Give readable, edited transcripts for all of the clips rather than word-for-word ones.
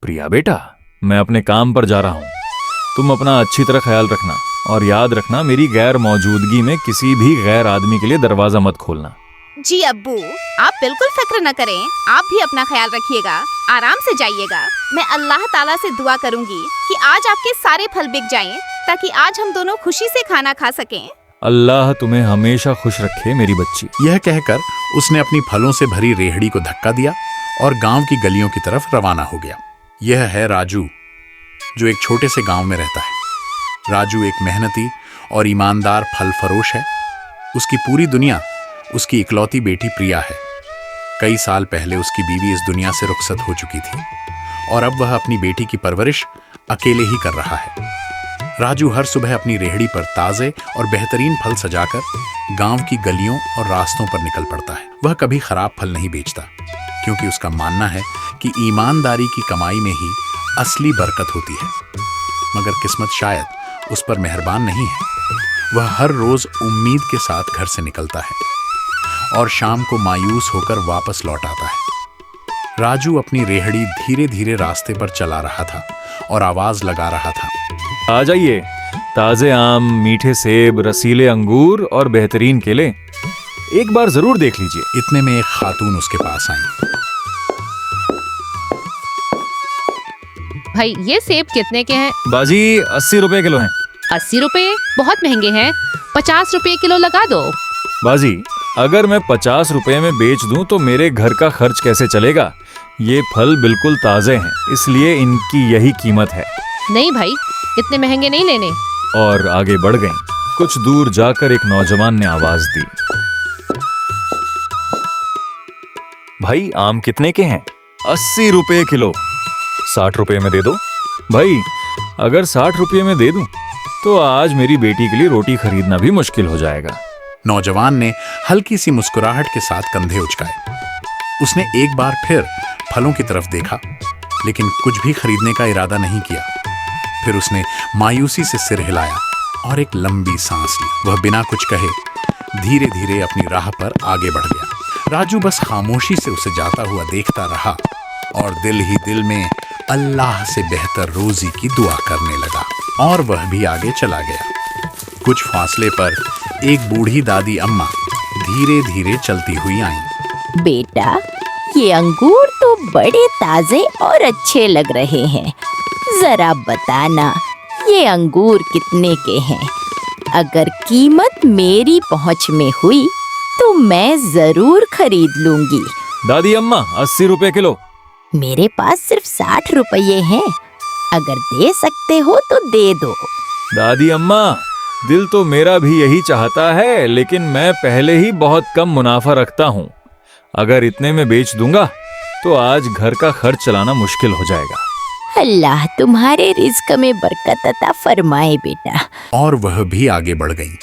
प्रिया बेटा, मैं अपने काम पर जा रहा हूँ। तुम अपना अच्छी तरह ख्याल रखना और याद रखना मेरी गैर मौजूदगी में किसी भी गैर आदमी के लिए दरवाजा मत खोलना। जी अब्बू, आप बिल्कुल फिक्र न करें। आप भी अपना ख्याल रखिएगा, आराम से जाइएगा। मैं अल्लाह ताला से दुआ करूंगी कि आज आपके सारे फल बिक जाएं, ताकि आज हम दोनों खुशी से खाना खा सकें। अल्लाह तुम्हें हमेशा खुश रखे मेरी बच्ची। यह कहकर उसने अपनी फलों से भरी रेहड़ी को धक्का दिया और गांव की गलियों की तरफ रवाना हो गया। यह है राजू, जो एक छोटे से गांव में रहता है। राजू एक मेहनती और ईमानदार फल फरोश है। उसकी पूरी दुनिया उसकी इकलौती बेटी प्रिया है। कई साल पहले उसकी बीवी इस दुनिया से रुखसत हो चुकी थी और अब वह अपनी बेटी की परवरिश अकेले ही कर रहा है। राजू हर सुबह अपनी रेहड़ी पर ताजे और बेहतरीन फल सजाकर गांव की गलियों और रास्तों पर निकल पड़ता है। वह कभी खराब फल नहीं बेचता, क्योंकि उसका मानना है कि ईमानदारी की कमाई में ही असली बरकत होती है। मगर किस्मत शायद उस पर मेहरबान नहीं है। वह हर रोज उम्मीद के साथ घर से निकलता है और शाम को मायूस होकर वापस लौट आता है। राजू अपनी रेहड़ी धीरे धीरे रास्ते पर चला रहा था और आवाज लगा रहा था, आ जाइए, ताजे आम, मीठे सेब, रसीले अंगूर और बेहतरीन केले, एक बार जरूर देख लीजिए। इतने में एक खातून उसके पास आई। भाई ये सेब कितने के हैं? बाजी 80 रुपए किलो हैं। 80 रुपए? बहुत महंगे हैं। 50 रुपए किलो लगा दो। बाजी, अगर मैं 50 रुपए में बेच दूं तो मेरे घर का खर्च कैसे चलेगा? ये फल बिल्कुल ताजे हैं, इसलिए इनकी यही कीमत है। नहीं भाई, इतने महंगे नहीं लेने। और आगे बढ़ गईं। कुछ दूर जाकर एक नौजवान ने आवाज दी, भाई आम कितने के हैं? 80 रुपए किलो। 60 रुपए में दे दो। भाई अगर 60 रुपए में दे दूं तो आज मेरी बेटी के लिए रोटी खरीदना भी मुश्किल हो जाएगा। नौजवान ने हल्की सी मुस्कुराहट के साथ कंधे उचकाए। उसने एक बार फिर फलों की तरफ देखा, लेकिन कुछ भी खरीदने का इरादा नहीं किया। फिर उसने मायूसी से सिर हिलाया और एक लंबी सांस ली। वह बिना कुछ कहे धीरे धीरे अपनी राह पर आगे बढ़ गया। राजू बस खामोशी से उसे जाता हुआ देखता रहा और दिल ही दिल में अल्लाह से बेहतर रोजी की दुआ करने लगा। और वह भी आगे चला गया। कुछ फासले पर एक बूढ़ी दादी अम्मा धीरे धीरे चलती हुई आईं। बेटा, ये अंगूर तो बड़े ताजे और अच्छे लग रहे हैं। जरा बताना, ये अंगूर कितने के हैं? अगर कीमत मेरी पहुंच में हुई तो मैं जरूर खरीद लूंगी। दादी अम्मा 80 रुपए किलो। मेरे पास सिर्फ 60 रुपये हैं। अगर दे सकते हो तो दे दो। दादी अम्मा, दिल तो मेरा भी यही चाहता है, लेकिन मैं पहले ही बहुत कम मुनाफा रखता हूँ। अगर इतने में बेच दूंगा तो आज घर का खर्च चलाना मुश्किल हो जाएगा। अल्लाह तुम्हारे रिज्क में बरकत अता फरमाए बेटा। और वह भी आगे बढ़ गई।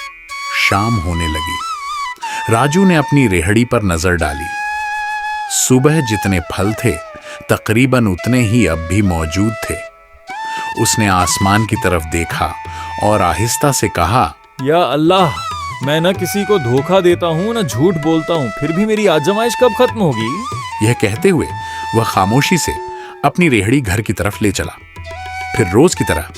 शाम होने लगी। राजू ने अपनी रेहड़ी पर नजर डाली। सुबह जितने फल थे तकरीबन उतने ही अब भी मौजूद थे। उसने आसमान की तरफ देखा और आहिस्ता से कहा, या अल्लाह, मैं न किसी को धोखा देता हूँ न झूठ बोलता हूँ, फिर भी मेरी आजमाइश कब खत्म होगी? यह कहते हुए वह खामोशी से अपनी रेहड़ी घर की तरफ ले चला। फिर रोज की तरह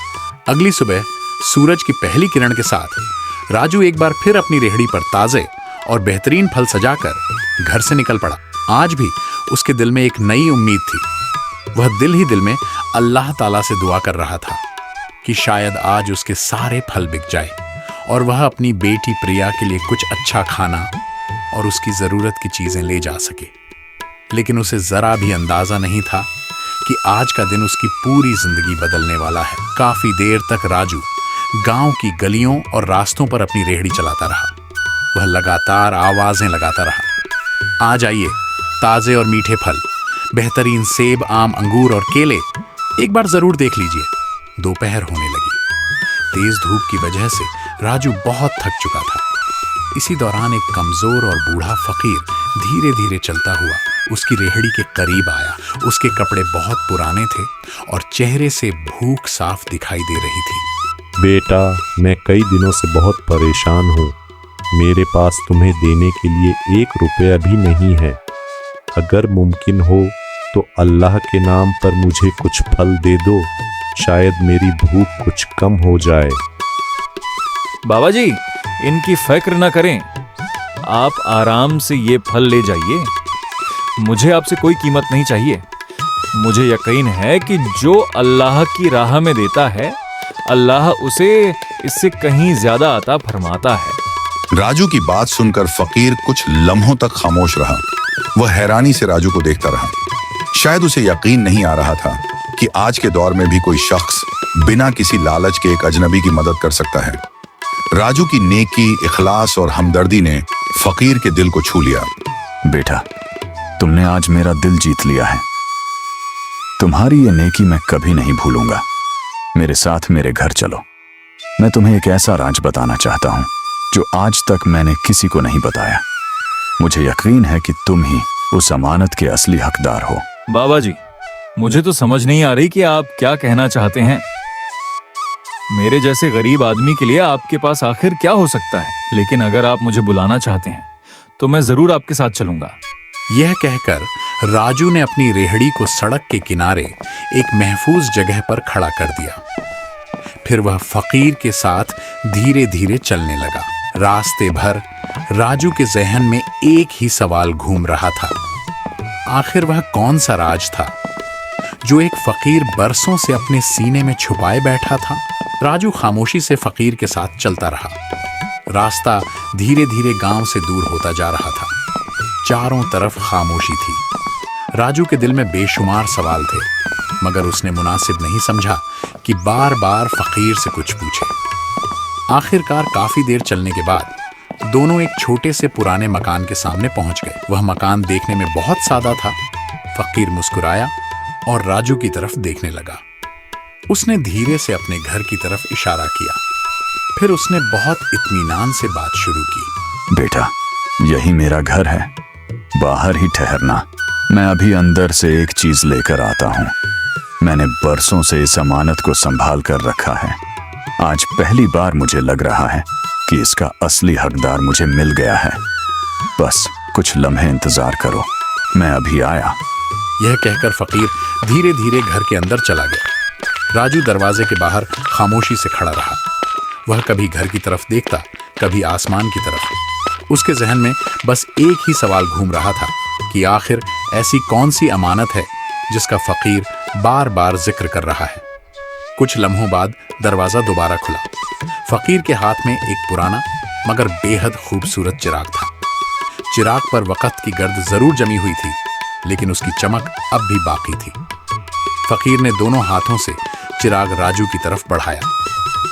अगली सुबह सूरज की पहली किरण के साथ राजू एक बार फिर अपनी रेहड़ी पर ताजे और बेहतरीन फल सजाकर घर से निकल पड़ा। आज भी उसके दिल में एक नई उम्मीद थी। वह दिल ही दिल में अल्लाह ताला से दुआ कर रहा था कि शायद आज उसके सारे फल बिक जाए और वह अपनी बेटी प्रिया के लिए कुछ अच्छा खाना और उसकी जरूरत की चीजें ले जा सके। लेकिन उसे जरा भी अंदाजा नहीं था कि आज का दिन उसकी पूरी जिंदगी बदलने वाला है। काफी देर तक राजू गांव की गलियों और रास्तों पर अपनी रेहड़ी चलाता रहा। वह लगातार आवाजें लगाता रहा, आ जाइए, ताजे और मीठे फल, बेहतरीन सेब, आम, अंगूर और केले, एक बार जरूर देख लीजिए। दोपहर होने लगी। तेज धूप की वजह से राजू बहुत थक चुका था। इसी दौरान एक कमजोर और बूढ़ा फकीर धीरे धीरे चलता हुआ उसकी रेहड़ी के करीब आया। उसके कपड़े बहुत पुराने थे और चेहरे से भूख साफ दिखाई दे रही थी। बेटा, मैं कई दिनों से बहुत परेशान हूँ। मेरे पास तुम्हें देने के लिए 1 रुपया भी नहीं है। अगर मुमकिन हो तो अल्लाह के नाम पर मुझे कुछ फल दे दो, शायद मेरी भूख कुछ कम हो जाए। बाबा जी, इनकी फिक्र न करें, आप आराम से ये फल ले जाइए। मुझे आपसे कोई कीमत नहीं चाहिए। मुझे यकीन है कि जो अल्लाह की राह में देता है, अल्लाह उसे इससे कहीं ज्यादा अता फरमाता है। राजू की बात सुनकर फकीर कुछ लम्हों तक खामोश रहा। वह हैरानी से राजू को देखता रहा। शायद उसे यकीन नहीं आ रहा था कि आज के दौर में भी कोई शख्स बिना किसी लालच के एक अजनबी की मदद कर सकता है। राजू की नेकी, इखलास और हमदर्दी ने फकीर के दिल को छू लिया। बेटा, तुमने आज मेरा दिल जीत लिया है। तुम्हारी ये नेकी मैं कभी नहीं भूलूंगा। मेरे साथ मेरे घर चलो। मैं तुम्हें एक ऐसा राज बताना चाहता हूं जो आज तक मैंने किसी को नहीं बताया। मुझे यकीन है कि तुम ही उस अमानत के असली हकदार हो। बाबा जी, मुझे तो समझ नहीं आ रही कि आप क्या कहना चाहते हैं। मेरे जैसे गरीब आदमी के लिए आपके पास आखिर क्या हो सकता है। लेकिन अगर आप मुझे बुलाना चाहते हैं तो मैं जरूर आपके साथ चलूंगा। यह कहकर राजू ने अपनी रेहड़ी को सड़क के किनारे एक महफूज जगह पर खड़ा कर दिया। फिर वह फकीर के साथ धीरे धीरे चलने लगा। रास्ते भर राजू के जहन में एक ही सवाल घूम रहा था। आखिर वह कौन सा राज था जो एक फकीर बरसों से अपने सीने में छुपाए बैठा था। राजू खामोशी से फकीर के साथ चलता रहा। रास्ता धीरे धीरे गांव से दूर होता जा रहा था। चारों तरफ खामोशी थी। राजू के दिल में बेशुमार सवाल थे, मगर उसने मुनासिब नहीं समझा कि बार बार फकीर से कुछ पूछे। आखिरकार काफी देर चलने के बाद दोनों एक छोटे से पुराने मकान के सामने पहुंच गए। वह मकान देखने में बहुत सादा था। फकीर मुस्कुराया और राजू की तरफ देखने लगा। उसने धीरे से अपने घर की तरफ इशारा किया। फिर उसने बहुत इत्मीनान से बात शुरू की। बेटा, यही मेरा घर है, बाहर ही ठहरना। मैं अभी अंदर से एक चीज लेकर आता हूँ। मैंने बरसों से इस अमानत को संभाल कर रखा है। आज पहली बार मुझे लग रहा है कि इसका असली हकदार मुझे मिल गया है। बस कुछ लम्हे इंतजार करो, मैं अभी आया। यह कहकर फकीर धीरे धीरे घर के अंदर चला गया। राजू दरवाजे के बाहर खामोशी से खड़ा रहा। वह कभी घर की तरफ देखता, कभी आसमान की तरफ। उसके जहन में बस एक ही सवाल घूम रहा था कि आखिर ऐसी कौन सी अमानत है जिसका फकीर बार बार जिक्र कर रहा है। कुछ लम्हों बाद दरवाजा दोबारा खुला। फकीर के हाथ में एक पुराना मगर बेहद खूबसूरत चिराग था। चिराग पर वक़्त की गर्द जरूर जमी हुई थी, लेकिन उसकी चमक अब भी बाकी थी। फकीर ने दोनों हाथों से चिराग राजू की तरफ बढ़ाया।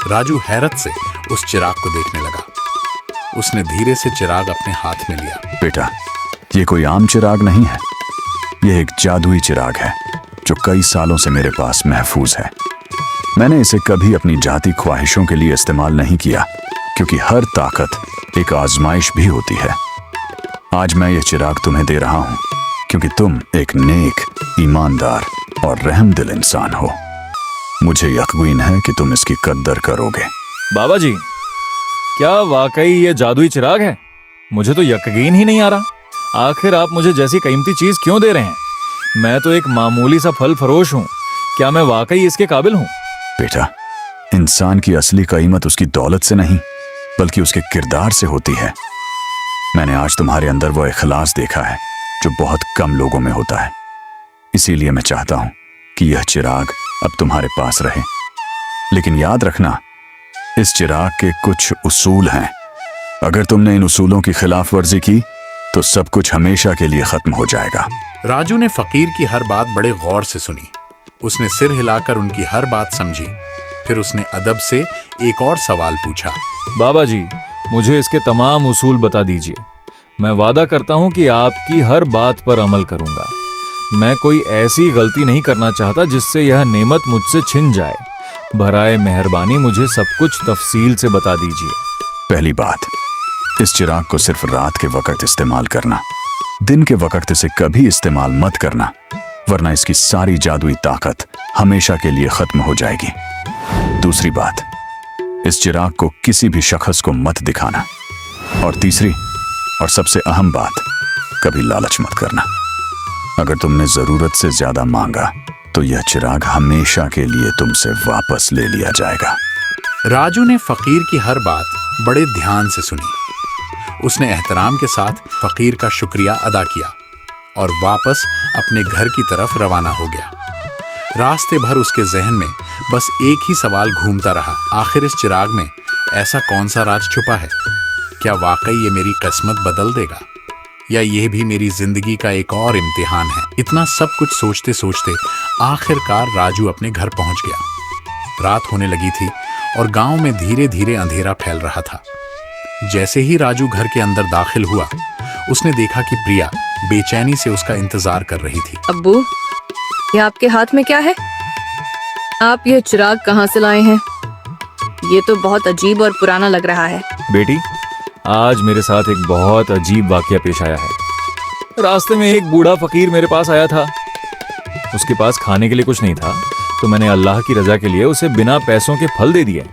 राजू हैरत से उस चिराग को देखने लगा। उसने धीरे से चिराग अपने हाथ में लिया। बेटा, ये कोई आम चिराग नहीं है। यह एक जादुई चिराग है जो कई सालों से मेरे पास महफूज है। मैंने इसे कभी अपनी जाती ख्वाहिशों के लिए इस्तेमाल नहीं किया, क्योंकि हर ताकत एक आजमाइश भी होती है। आज मैं ये चिराग तुम्हें दे रहा हूं क्योंकि तुम एक नेक, ईमानदार और रहमदिल इंसान हो। मुझे यकीन है कि तुम इसकी कद्र करोगे। बाबा जी, क्या वाकई ये जादुई चिराग है? मुझे तो यकीन ही नहीं आ रहा। आखिर आप मुझे जैसी कीमती चीज क्यों दे रहे हैं? मैं तो एक मामूली सा फल फरोश हूँ। क्या मैं वाकई इसके काबिल हूँ? बेटा, इंसान की असली कीमत उसकी दौलत से नहीं बल्कि उसके किरदार से होती है। मैंने आज तुम्हारे अंदर वो इखलास देखा है जो बहुत कम लोगों में होता है। इसीलिए मैं चाहता हूं कि यह चिराग अब तुम्हारे पास रहे। लेकिन याद रखना, इस चिराग के कुछ उसूल हैं। अगर तुमने इन उसूलों की खिलाफ वर्जी की तो सब कुछ हमेशा के लिए खत्म हो जाएगा। राजू ने फकीर की हर बात बड़े गौर से सुनी। उसने सिर हिलाकर उनकी हर बात समझी। फिर उसने अदब से एक और सवाल पूछा। बाबा जी, मुझे इसके तमाम उसूल बता दीजिए। मैं वादा करता हूँ कि आपकी हर बात पर अमल करूंगा। मैं कोई ऐसी गलती नहीं करना चाहता जिससे यह नेमत मुझसे छिन जाए। बराए मेहरबानी मुझे सब कुछ तफसील से बता दीजिए। पहली बात, इस चिराग को सिर्फ रात के वक्त इस्तेमाल करना। दिन के वक्त इसे कभी इस्तेमाल मत करना, वरना इसकी सारी जादुई ताकत हमेशा के लिए खत्म हो जाएगी। दूसरी बात, इस चिराग को किसी भी शख्स को मत दिखाना। और तीसरी और सबसे अहम बात, कभी लालच मत करना। अगर तुमने जरूरत से ज्यादा मांगा तो यह चिराग हमेशा के लिए तुमसे वापस ले लिया जाएगा। राजू ने फकीर की हर बात बड़े ध्यान से सुनी। उसने एहतराम के साथ फकीर का शुक्रिया अदा किया और वापस अपने घर की तरफ रवाना हो गया। रास्ते भर उसके जहन में बस एक ही सवाल घूमता रहा, आखिर इस चिराग में ऐसा कौन सा राज छुपा है? क्या वाकई ये मेरी किस्मत बदल देगा, या यह भी मेरी जिंदगी का एक और इम्तिहान है? इतना सब कुछ सोचते सोचते आखिरकार राजू अपने घर पहुंच गया। रात होने लगी थी और गांव में धीरे धीरे अंधेरा फैल रहा था। जैसे ही राजू घर के अंदर दाखिल हुआ, उसने देखा कि प्रिया बेचैनी से उसका इंतजार कर रही थी। अब्बू, ये आपके हाथ में क्या है? आप ये चिराग कहाँ से लाए हैं? ये तो बहुत अजीब और पुराना लग रहा है। बेटी, आज मेरे साथ एक बहुत अजीब वाकया पेश आया है। रास्ते में एक बूढ़ा फकीर मेरे पास आया था। उसके पास खाने के लिए कुछ नहीं था, तो मैंने अल्लाह की रजा के लिए उसे बिना पैसों के फल दे दिए।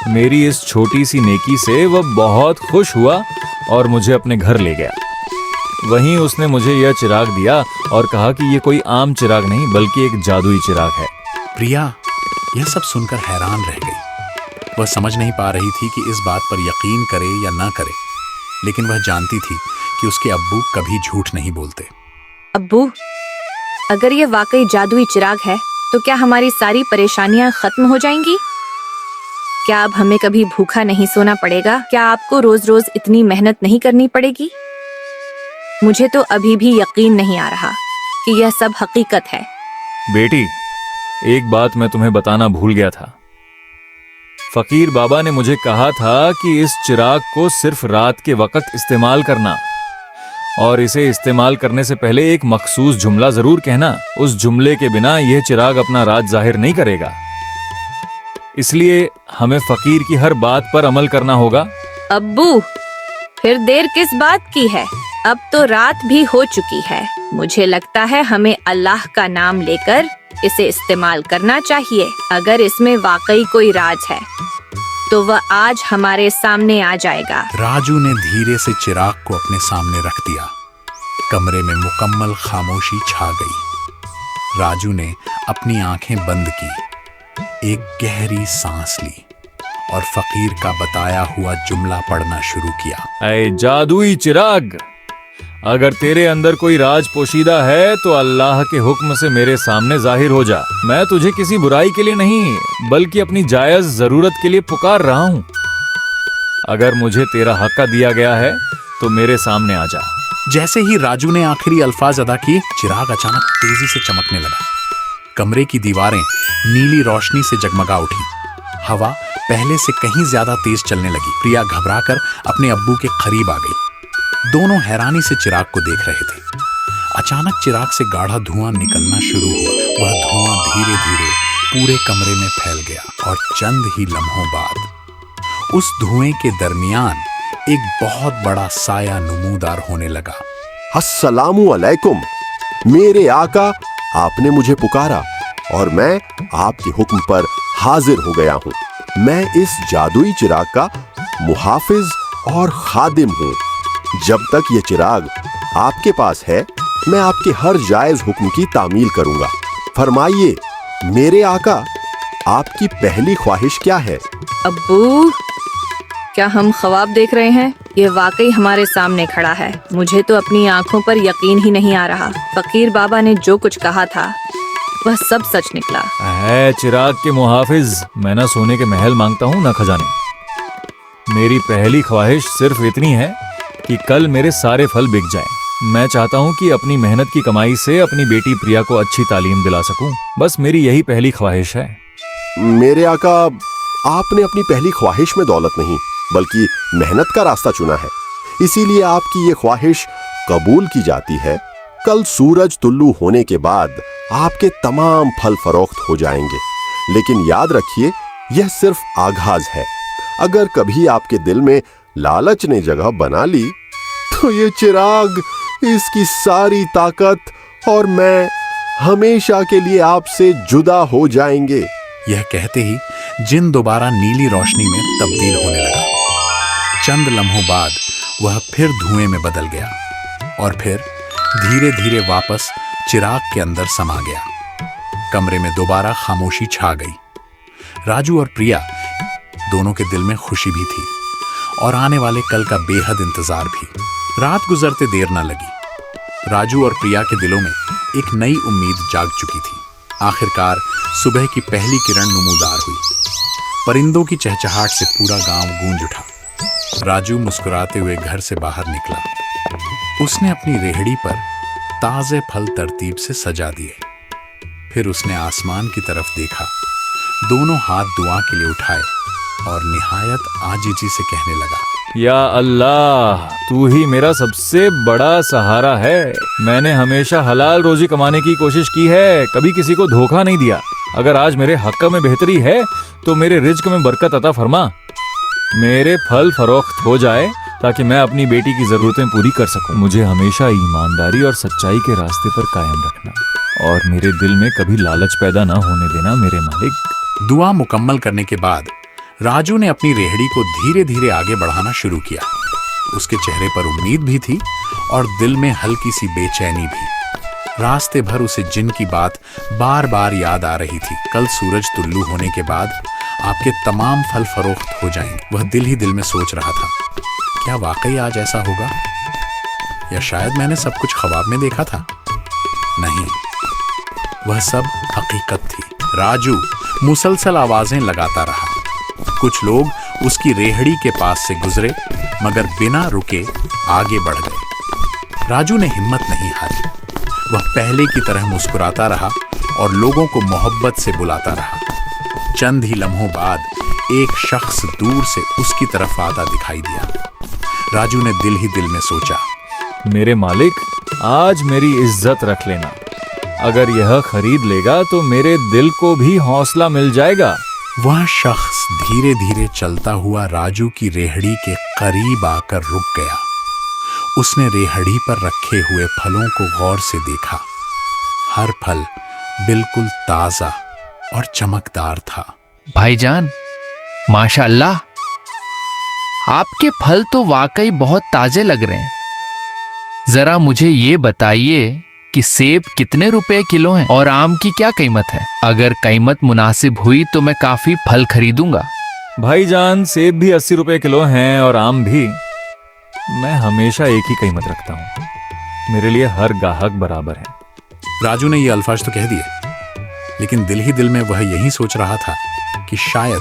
मेरी इस छोटी सी नेकी से वह बहुत खुश हुआ और मुझे अपने घर ले गया। वहीं उसने मुझे यह चिराग दिया और कहा कि यह कोई आम चिराग नहीं बल्कि एक जादुई चिराग है। प्रिया यह सब सुनकर हैरान रह गई। वह समझ नहीं पा रही थी कि इस बात पर यकीन करे या ना करे, लेकिन वह जानती थी कि उसके अब्बू कभी झूठ नहीं बोलते। अब्बू, अगर ये वाकई जादुई चिराग है तो क्या हमारी सारी परेशानियां खत्म हो जाएंगी? क्या अब हमें कभी भूखा नहीं सोना पड़ेगा? क्या आपको रोज रोज इतनी मेहनत नहीं करनी पड़ेगी? मुझे तो अभी भी यकीन नहीं आ रहा कि यह सब हकीकत है। बेटी, एक बात मैं तुम्हें बताना भूल गया था। फकीर बाबा ने मुझे कहा था कि इस चिराग को सिर्फ रात के वक्त इस्तेमाल करना, और इसे इस्तेमाल करने से पहले एक मखसूस जुमला जरूर कहना। उस जुमले के बिना यह चिराग अपना राज जाहिर नहीं करेगा। इसलिए हमें फकीर की हर बात पर अमल करना होगा। अब्बू, फिर देर किस बात की है? अब तो रात भी हो चुकी है। मुझे लगता है हमें अल्लाह का नाम लेकर इसे इस्तेमाल करना चाहिए। अगर इसमें वाकई कोई राज है तो वह आज हमारे सामने आ जाएगा। राजू ने धीरे से चिराग को अपने सामने रख दिया। कमरे में मुकम्मल खामोशी छा गई। राजू ने अपनी आंखें बंद की, एक गहरी सांस ली और फकीर का बताया हुआ जुमला पढ़ना शुरू किया। ऐ जादुई चिराग, अगर तेरे अंदर कोई राज पोशीदा है तो अल्लाह के हुक्म से मेरे सामने जाहिर हो जा। मैं तुझे किसी बुराई के लिए नहीं बल्कि अपनी जायज जरूरत के लिए पुकार रहा हूँ। अगर मुझे तेरा हक्का दिया गया है तो मेरे सामने आ जा। जैसे ही राजू ने आखिरी अल्फाज अदा किए, चिराग अचानक तेजी से चमकने लगा। कमरे की दीवारें नीली रोशनी से जगमगा उठी। हवा पहले से कहीं ज्यादा तेज चलने लगी। प्रिया घबराकर अपने अब्बू के करीब आ गई। दोनों हैरानी से चिराग को देख रहे थे। अचानक चिराग से गाढ़ा धुआं निकलना शुरू हुआ। वह धुआं धीरे धीरे पूरे कमरे में फैल गया और चंद ही लम्हों बाद उस धुएं के दरमियान एक बहुत बड़ा साया नमूदार होने लगा। अस्सलामु अलैकुम, मेरे आका, आपने मुझे पुकारा और मैं आपके हुक्म पर हाजिर हो गया हूँ। मैं इस जादुई चिराग का मुहाफिज और खादिम हूँ। जब तक ये चिराग आपके पास है, मैं आपके हर जायज हुक्म की तामील करूंगा। फरमाइए मेरे आका, आपकी पहली ख्वाहिश क्या है? अब्बू, क्या हम ख्वाब देख रहे हैं? ये वाकई हमारे सामने खड़ा है। मुझे तो अपनी आंखों पर यकीन ही नहीं आ रहा। फकीर बाबा ने जो कुछ कहा था वह सब सच निकला। है चिराग के मुहाफिज, मैं ना सोने के महल मांगता हूँ ना खजाने। मेरी पहली ख्वाहिश सिर्फ इतनी है कि कल मेरे सारे फल बिक जाएं। मैं चाहता हूँ कि अपनी मेहनत की कमाई से अपनी बेटी प्रिया को अच्छी तालीम दिला सकूं। बस मेरी यही पहली ख्वाहिश है। मेरे आका, आपने अपनी पहली ख्वाहिश में दौलत नहीं बल्कि मेहनत का रास्ता चुना है, इसीलिए आपकी ये ख्वाहिश कबूल की जाती है। कल सूरज तुल्लू होने के बाद आपके तमाम फल फरोख्त हो जाएंगे, लेकिन याद रखिए यह सिर्फ आगाज है। अगर कभी आपके दिल में लालच ने जगह बना ली तो ये चिराग, इसकी सारी ताकत और मैं हमेशा के लिए आपसे जुदा हो जाएंगे। यह कहते ही जिन दोबारा नीली रोशनी में तब्दील होने लगा। चंद लम्हों बाद वह फिर धुएं में बदल गया और फिर धीरे धीरे वापस चिराग के अंदर समा गया। कमरे में दोबारा खामोशी छा गई। राजू और प्रिया दोनों के दिल में खुशी भी थी और आने वाले कल का बेहद इंतजार भी। रात गुजरते देर न लगी। राजू और प्रिया के दिलों में एक नई उम्मीद जाग चुकी थी। आखिरकार सुबह की पहली किरण नमूदार हुई। परिंदों की चहचहाहट से पूरा गांव गूंज उठा। राजू मुस्कुराते हुए घर से बाहर निकला। उसने अपनी रेहड़ी पर ताजे फल तरतीब से सजा दिए। फिर उसने आसमान की तरफ देखा, दोनों हाथ दुआ के लिए उठाए और निहायत आजीजी से कहने लगा, या अल्लाह, तू ही मेरा सबसे बड़ा सहारा है। मैंने हमेशा हलाल रोजी कमाने की कोशिश की है, कभी किसी को धोखा नहीं दिया। अगर आज मेरे हक में बेहतरी है तो मेरे रिज्क में बरकत अता फरमा। मेरे फल फरोख्त हो जाए ताकि मैं अपनी बेटी की जरूरतें पूरी कर सकूं। मुझे हमेशा ईमानदारी और सच्चाई के रास्ते पर कायम रखना और मेरे दिल में कभी लालच पैदा ना होने देना मेरे मालिक। दुआ मुकम्मल करने के बाद राजू ने अपनी रेहड़ी को धीरे धीरे आगे बढ़ाना शुरू किया। उसके चेहरे पर उम्मीद भी थी और दिल में हल्की सी बेचैनी भी। रास्ते भर उसे जिन की बात बार बार याद आ रही थी। कल सूरज तुल्लू होने के बाद आपके तमाम फल फरोख्त हो जाएंगे। वह दिल ही दिल में सोच रहा था, क्या वाकई आज ऐसा होगा या शायद मैंने सब कुछ ख्वाब में देखा था? नहीं, वह सब हकीकत थी। राजू मुसलसल आवाजें लगाता रहा। कुछ लोग उसकी रेहड़ी के पास से गुजरे मगर बिना रुके आगे बढ़ गए। राजू ने हिम्मत नहीं हारी। वह पहले की तरह मुस्कुराता रहा और लोगों को मोहब्बत से बुलाता रहा। चंद ही लम्हों बाद एक शख्स दूर से उसकी तरफ आता दिखाई दिया। राजू ने दिल ही दिल में सोचा, मेरे मालिक, आज मेरी इज्जत रख लेना। अगर यह खरीद लेगा तो मेरे दिल को भी हौसला मिल जाएगा। वह शख्स धीरे धीरे चलता हुआ राजू की रेहड़ी के करीब आकर रुक गया। उसने रेहड़ी पर रखे हुए फलों को गौर से देखा। हर फल बिल्कुल ताजा और चमकदार था। भाईजान, माशाअल्लाह, आपके फल तो वाकई बहुत ताजे लग रहे हैं। जरा मुझे ये बताइए कि सेब कितने रुपए किलो हैं और आम की क्या कीमत है? अगर कीमत मुनासिब हुई तो मैं काफी फल खरीदूंगा। भाईजान, सेब भी 80 रुपए किलो हैं और आम भी। मैं हमेशा एक ही कीमत रखता हूँ। मेरे लिए हर गाहक बराबर है। राजू ने ये अल्फाज तो कह दिए, लेकिन दिल ही दिल में वह यही सोच रहा था कि शायद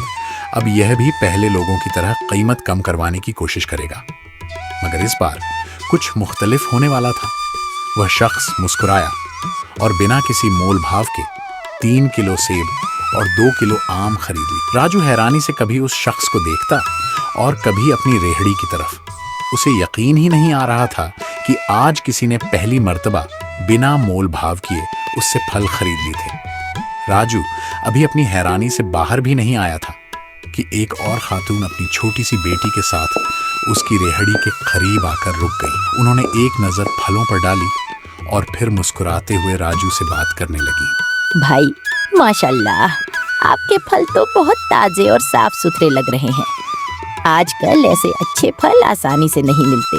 अब यह भी पहले लोगों की तरह कीमत कम करवाने की कोशिश करेगा। मगर इस बार कुछ मुख्तलिफ होने वाला था। वह शख्स मुस्कुराया और बिना किसी मोल भाव के 3 किलो सेब और 2 किलो आम खरीद ली। राजू हैरानी से कभी उस शख्स को देखता और कभी अपनी रेहड़ी की तरफ। उसे यकीन ही नहीं आ रहा था कि आज किसी ने पहली मर्तबा बिना मोल भाव किए उससे फल खरीद लिए थे। राजू अभी अपनी हैरानी से बाहर भी नहीं आया था कि एक और खातून अपनी छोटी सी बेटी के साथ उसकी रेहड़ी के करीब आकर रुक गई। उन्होंने एक नजर फलों पर डाली और फिर मुस्कुराते हुए राजू से बात करने लगी। भाई, माशाल्लाह, आपके फल तो बहुत ताजे और साफ सुथरे लग रहे हैं। आजकल ऐसे अच्छे फल आसानी से नहीं मिलते।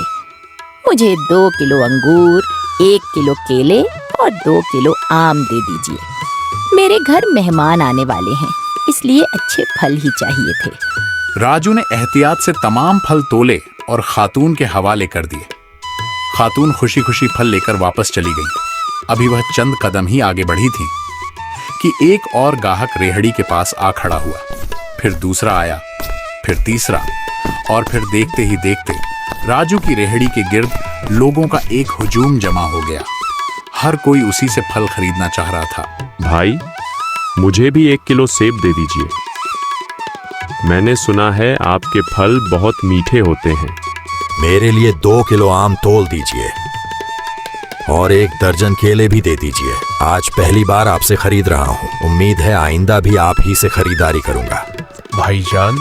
मुझे 2 किलो अंगूर, 1 किलो केले और 2 किलो आम दे दीजिए। मेरे घर मेहमान आने वाले हैं, इसलिए अच्छे फल ही चाहिए थे। राजू ने एहतियात से तमाम फल तोले और खातून के हवाले कर दिए। खातून खुशी खुशी फल लेकर वापस चली गई। अभी वह चंद कदम ही आगे बढ़ी थी कि एक और गाहक रेहड़ी के पास आ खड़ा हुआ। फिर दूसरा आया, फिर तीसरा, और फिर देखते ही देखते राजू की रेहड़ी के गिर्द लोगों का एक हुजूम जमा हो गया। हर कोई उसी से फल खरीदना चाह रहा था। भाई, मुझे भी 1 किलो सेब दे दीजिए। मैंने सुना है आपके फल बहुत मीठे होते हैं। मेरे लिए 2 किलो आम तोल दीजिए और 1 दर्जन केले भी दे दीजिए। आज पहली बार आपसे खरीद रहा हूँ। उम्मीद है आइंदा भी आप ही से खरीदारी करूंगा। भाईजान,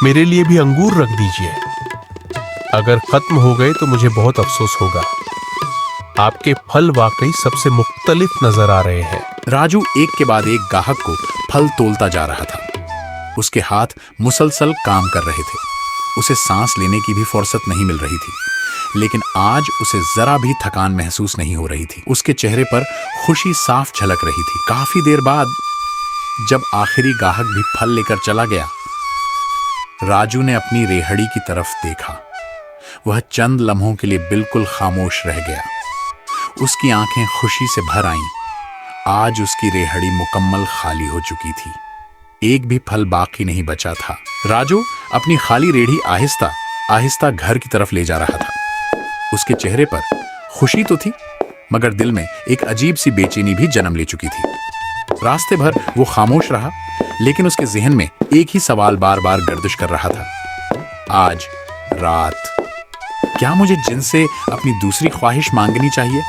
मेरे लिए भी अंगूर रख दीजिए। अगर खत्म हो गए तो मुझे बहुत अफसोस होगा। आपके फल वाकई सबसे मुख्तलिफ नजर आ रहे हैं। राजू एक के बाद एक गाहक को फल तोलता जा रहा था। उसके हाथ मुसलसल काम कर रहे थे। उसे सांस लेने की भी फुर्सत नहीं मिल रही थी। लेकिन आज उसे जरा भी थकान महसूस नहीं हो रही थी। उसके चेहरे पर खुशी साफ झलक रही थी। काफी देर बाद जब आखिरी गाहक भी फल लेकर चला गया, राजू ने अपनी रेहड़ी की तरफ देखा। वह चंद लम्हों के लिए बिल्कुल खामोश रह गया। उसकी आंखें खुशी से भर आईं। आज उसकी रेहड़ी मुकम्मल खाली हो चुकी थी। एक भी फल बाकी नहीं बचा था। राजू अपनी खाली रेहड़ी आहिस्ता आहिस्ता घर की तरफ ले जा रहा था। उसके चेहरे पर खुशी तो थी, मगर दिल में एक अजीब सी बेचैनी भी जन्म ले चुकी थी। रास्ते भर वो खामोश रहा, लेकिन उसके जहन में एक ही सवाल बार बार गर्दिश कर रहा था। आज रात क्या मुझे जिनसे अपनी दूसरी ख्वाहिश मांगनी चाहिए?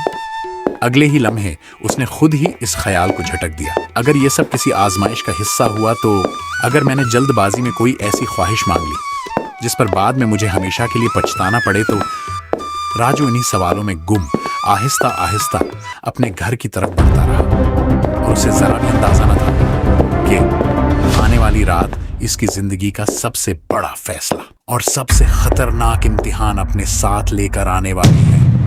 अगले ही लम्हे उसने खुद ही इस ख्याल को झटक दिया। अगर ये सब किसी आजमाइश का हिस्सा हुआ तो अगर मैंने जल्दबाजी में कोई ऐसी ख्वाहिश मांग ली जिस पर बाद में मुझे हमेशा के लिए पछताना पड़े तो? राजू इन्हीं सवालों में गुम आहिस्ता आहिस्ता अपने घर की तरफ बढ़ता रहा और उसे जरा भी अंदाजा न था कि आने वाली रात इसकी जिंदगी का सबसे बड़ा फैसला और सबसे खतरनाक इम्तिहान अपने साथ लेकर आने वाली है।